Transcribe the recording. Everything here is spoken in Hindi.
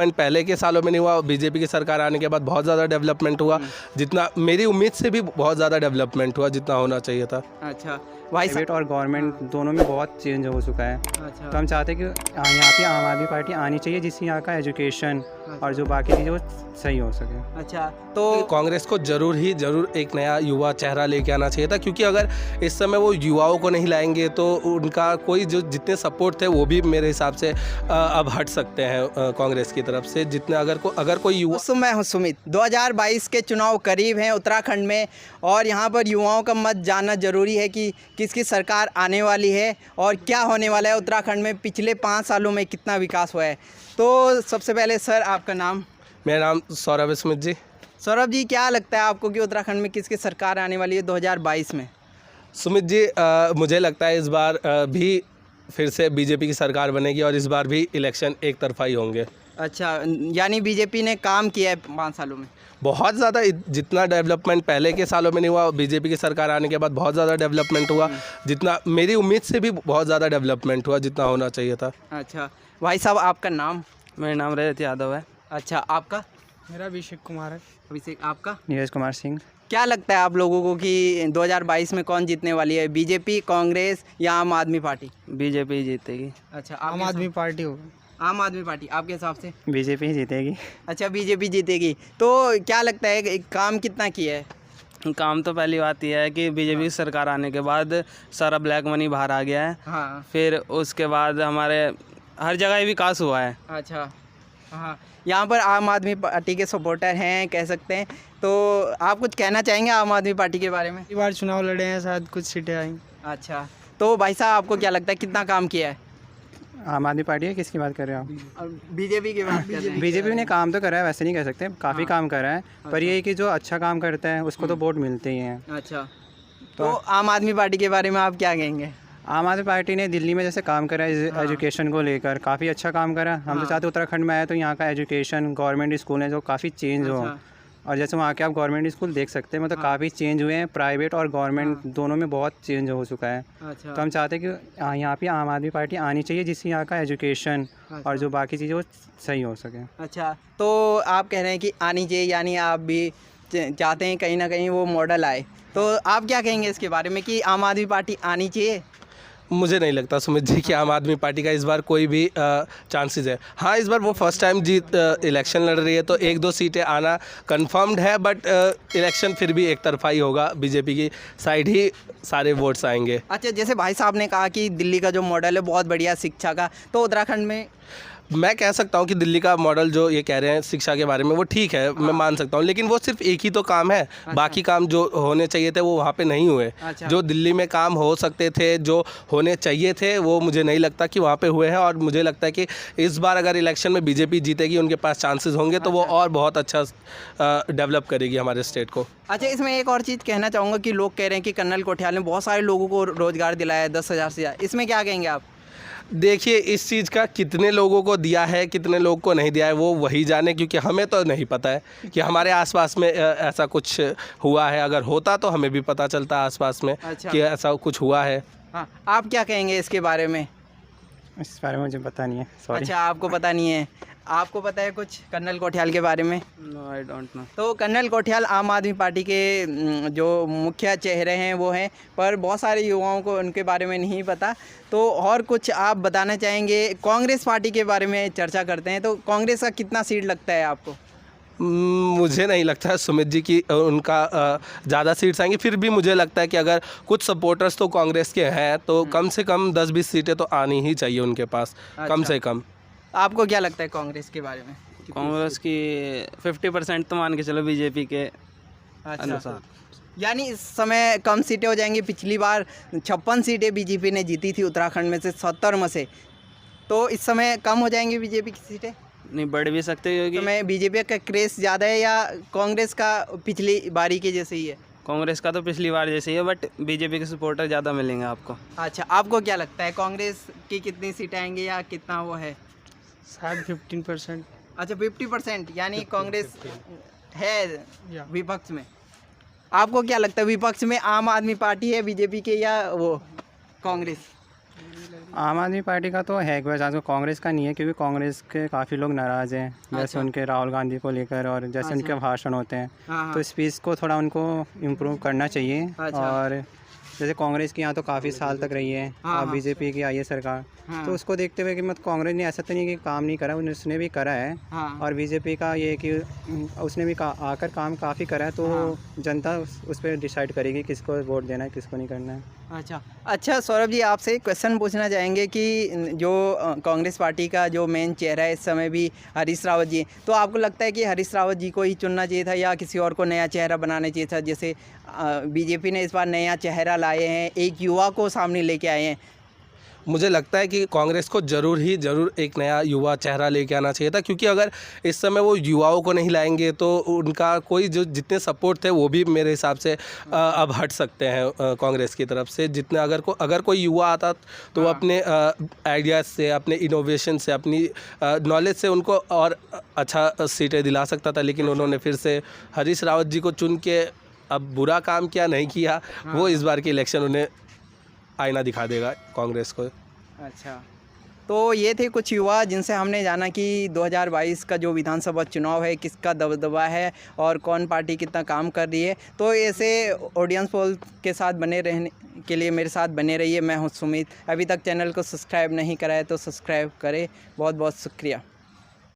डेवलपमेंट पहले के सालों में नहीं हुआ, बीजेपी की सरकार आने के बाद बहुत ज़्यादा डेवलपमेंट हुआ, जितना मेरी उम्मीद से भी बहुत ज़्यादा डेवलपमेंट हुआ जितना होना चाहिए था। अच्छा भाई प्राइवेट और गवर्नमेंट दोनों में बहुत चेंज हो चुका है। अच्छा तो हम चाहते हैं कि यहाँ पे आम आदमी पार्टी आनी चाहिए, जिससे यहाँ का एजुकेशन और जो बाकी चीज़ें वो सही हो सके। अच्छा तो कांग्रेस को ज़रूर एक नया युवा चेहरा लेके आना चाहिए था, क्योंकि अगर इस समय वो युवाओं को नहीं लाएंगे तो उनका कोई जो जितने सपोर्ट थे वो भी मेरे हिसाब से अब हट सकते हैं कांग्रेस की तरफ से। जितने अगर कोई युवा मैं हूं सुमित। 2022 के चुनाव करीब हैं उत्तराखंड में, और यहां पर युवाओं का मत जानना ज़रूरी है कि किसकी सरकार आने वाली है और क्या होने वाला है उत्तराखंड में, पिछले 5 सालों में कितना विकास हुआ है। तो सबसे पहले सर आपका नाम? मेरा नाम सौरभ है सुमित जी। सौरभ जी, क्या लगता है आपको कि उत्तराखंड में किसकी सरकार आने वाली है 2022 में? सुमित जी, मुझे लगता है इस बार भी फिर से बीजेपी की सरकार बनेगी और इस बार भी इलेक्शन एक तरफा ही होंगे। अच्छा, यानी बीजेपी ने काम किया है 5 सालों में? बहुत ज़्यादा, जितना डेवलपमेंट पहले के सालों में नहीं हुआ, बीजेपी की सरकार आने के बाद बहुत ज़्यादा डेवलपमेंट हुआ, जितना मेरी उम्मीद से भी बहुत ज़्यादा डेवलपमेंट हुआ जितना होना चाहिए था। अच्छा भाई साहब, आपका नाम? मेरा नाम रजत यादव है। अच्छा, आपका? मेरा अभिषेक कुमार है। अभिषेक, आपका? नीरज कुमार सिंह। क्या लगता है आप लोगों को कि 2022 में कौन जीतने वाली है, बीजेपी, कांग्रेस या आम आदमी पार्टी? बीजेपी जीतेगी। अच्छा, आम आदमी पार्टी होगी। आम आदमी पार्टी आपके हिसाब से? बीजेपी ही जीतेगी। अच्छा, बीजेपी जीतेगी। तो क्या लगता है कि काम कितना किया है? काम तो पहली बात यह है कि बीजेपी की सरकार आने के बाद सारा ब्लैक मनी बाहर आ गया है। हाँ। फिर उसके बाद हमारे हर जगह ही विकास हुआ है। अच्छा, हाँ, यहाँ पर आम आदमी पार्टी के सपोर्टर हैं कह सकते हैं, तो आप कुछ कहना चाहेंगे आम आदमी पार्टी के बारे में? इस बार चुनाव लड़े हैं, शायद कुछ सीटें आई। अच्छा, तो भाई साहब आपको क्या लगता है कितना काम किया है? आम आदमी पार्टी है, किसकी बात कर रहे हो आप? बीजेपी की बात कर रहे हैं। बीजेपी ने काम तो करा है, वैसे नहीं कह सकते, काफ़ी काम करा है, पर ये है कि जो अच्छा काम करता है उसको तो वोट मिलते ही हैं। अच्छा, तो आम आदमी पार्टी के बारे में आप क्या कहेंगे? आम आदमी पार्टी ने दिल्ली में जैसे काम करा है एजुकेशन को लेकर, काफ़ी अच्छा काम करा। हम तो चाहते उत्तराखंड में आए तो यहाँ का एजुकेशन, गवर्नमेंट स्कूल है जो काफ़ी चेंज हो। और जैसे वहाँ के आप गवर्नमेंट स्कूल देख सकते हैं, मतलब काफ़ी चेंज हुए हैं, प्राइवेट और गवर्नमेंट दोनों में बहुत चेंज हो चुका है। अच्छा, तो हम चाहते हैं कि यहाँ पे आम आदमी पार्टी आनी चाहिए, जिससे यहाँ का एजुकेशन और जो बाकी चीज़ें वो सही हो सके। अच्छा, तो आप कह रहे हैं कि आनी चाहिए, यानी आप भी चाहते हैं कहीं ना कहीं वो मॉडल आए, तो आप क्या कहेंगे इसके बारे में कि आम आदमी पार्टी आनी चाहिए? मुझे नहीं लगता सुमित जी कि आम आदमी पार्टी का इस बार कोई भी चांसेस है। हाँ, इस बार वो फर्स्ट टाइम इलेक्शन लड़ रही है तो 1-2 सीटें आना कंफर्म्ड है, बट इलेक्शन फिर भी एक तरफा ही होगा, बीजेपी की साइड ही सारे वोट्स आएंगे। अच्छा, जैसे भाई साहब ने कहा कि दिल्ली का जो मॉडल है बहुत बढ़िया शिक्षा का, तो उत्तराखंड में मैं कह सकता हूँ कि दिल्ली का मॉडल जो ये कह रहे हैं शिक्षा के बारे में वो ठीक है, मैं मान सकता हूँ, लेकिन वो सिर्फ एक ही तो काम है। बाकी काम जो होने चाहिए थे वो वहाँ पे नहीं हुए। जो दिल्ली में काम हो सकते थे, जो होने चाहिए थे, वो मुझे नहीं लगता कि वहाँ पे हुए हैं। और मुझे लगता है कि इस बार अगर इलेक्शन में बीजेपी जीतेगी, उनके पास चांसेस होंगे, तो वो और बहुत अच्छा डेवलप करेगी हमारे स्टेट को। अच्छा, इसमें एक और चीज़ कहना चाहूँगा कि लोग कह रहे हैं कि कर्नल कोठियाल ने बहुत सारे लोगों को रोज़गार दिलाया है 10,000 से ज़्यादा, इसमें क्या कहेंगे आप? देखिए, इस चीज़ का कितने लोगों को दिया है, कितने लोगों को नहीं दिया है, वो वही जाने, क्योंकि हमें तो नहीं पता है कि हमारे आसपास में ऐसा कुछ हुआ है। अगर होता तो हमें भी पता चलता आसपास में कि ऐसा कुछ हुआ है। हाँ, आप क्या कहेंगे इसके बारे में? इस बारे में मुझे पता नहीं है, सॉरी। अच्छा, आपको पता नहीं है। आपको पता है कुछ कर्नल कोठियाल के बारे में? No, I don't know. तो कर्नल कोठियाल आम आदमी पार्टी के जो मुख्य चेहरे हैं वो हैं, पर बहुत सारे युवाओं को उनके बारे में नहीं पता। तो और कुछ आप बताना चाहेंगे? कांग्रेस पार्टी के बारे में चर्चा करते हैं, तो कांग्रेस का कितना सीट लगता है आपको? मुझे नहीं लगता है सुमित जी की उनका ज़्यादा सीट्स आएंगी। फिर भी मुझे लगता है कि अगर कुछ सपोर्टर्स तो कांग्रेस के हैं तो कम से कम 10-20 सीटें तो आनी ही चाहिए उनके पास, कम से कम। आपको क्या लगता है कांग्रेस के बारे में? कांग्रेस की 50% तो मान के चलो बीजेपी के अनुसार। यानी इस समय कम सीटें हो जाएंगी। पिछली बार 56 सीटें बीजेपी ने जीती थी उत्तराखंड में से 70 में से, तो इस समय कम हो जाएंगी बीजेपी की सीटें? नहीं, बढ़ भी सकते क्योंकि तो मैं बीजेपी का क्रेज ज़्यादा है या कांग्रेस का पिछली बारी के जैसे ही है? कांग्रेस का तो पिछली बार जैसे ही है, बट बीजेपी के सपोर्टर ज़्यादा मिलेंगे आपको। अच्छा, आपको क्या लगता है कांग्रेस की कितनी सीटें आएंगी या कितना वो है? शायद 15%। अच्छा, 50%, यानी कांग्रेस है विपक्ष में। आपको क्या लगता है विपक्ष में आम आदमी पार्टी है बीजेपी के या वो कांग्रेस? आम आदमी पार्टी का तो है एक वजह से, कांग्रेस का नहीं है, क्योंकि कांग्रेस के काफ़ी लोग नाराज़ हैं, जैसे उनके राहुल गांधी को लेकर और जैसे उनके भाषण होते हैं, तो स्पीच को थोड़ा उनको इम्प्रूव करना चाहिए। और जैसे कांग्रेस की यहाँ तो काफ़ी साल तक रही है, और बीजेपी की आई है सरकार, तो उसको देखते हुए कि मत कांग्रेस ने ऐसा तो नहीं कि काम नहीं करा, उसने भी करा है। और बीजेपी का ये कि उसने भी आकर काम काफ़ी करा है, तो जनता उस पर डिसाइड करेगी किसको वोट देना है, किसको नहीं करना है। अच्छा सौरभ जी, आपसे एक क्वेश्चन पूछना चाहेंगे कि जो कांग्रेस पार्टी का जो मेन चेहरा है इस समय भी हरीश रावत जी, तो आपको लगता है कि हरीश रावत जी को ही चुनना चाहिए था या किसी और को नया चेहरा बनाना चाहिए था? जैसे बीजेपी ने इस बार नया चेहरा लाए हैं, एक युवा को सामने लेके आए हैं। मुझे लगता है कि कांग्रेस को ज़रूर एक नया युवा चेहरा लेके आना चाहिए था, क्योंकि अगर इस समय वो युवाओं को नहीं लाएंगे तो उनका कोई जो जितने सपोर्ट थे वो भी मेरे हिसाब से अब हट सकते हैं कांग्रेस की तरफ से। जितने अगर कोई युवा आता तो वो अपने आइडियाज़ से, अपने इनोवेशन से, अपनी नॉलेज से उनको और अच्छा सीटें दिला सकता था, लेकिन उन्होंने फिर से हरीश रावत जी को चुन के अब बुरा काम किया नहीं किया, वो इस बार के इलेक्शन उन्हें आईना दिखा देगा कांग्रेस को। अच्छा, तो ये थे कुछ युवा जिनसे हमने जाना कि 2022 का जो विधानसभा चुनाव है किसका दबदबा है और कौन पार्टी कितना काम कर रही है। तो ऐसे ऑडियंस पोल के साथ बने रहने के लिए मेरे साथ बने रहिए। मैं हूं सुमित। अभी तक चैनल को सब्सक्राइब नहीं करा है तो सब्सक्राइब करें। बहुत बहुत शुक्रिया।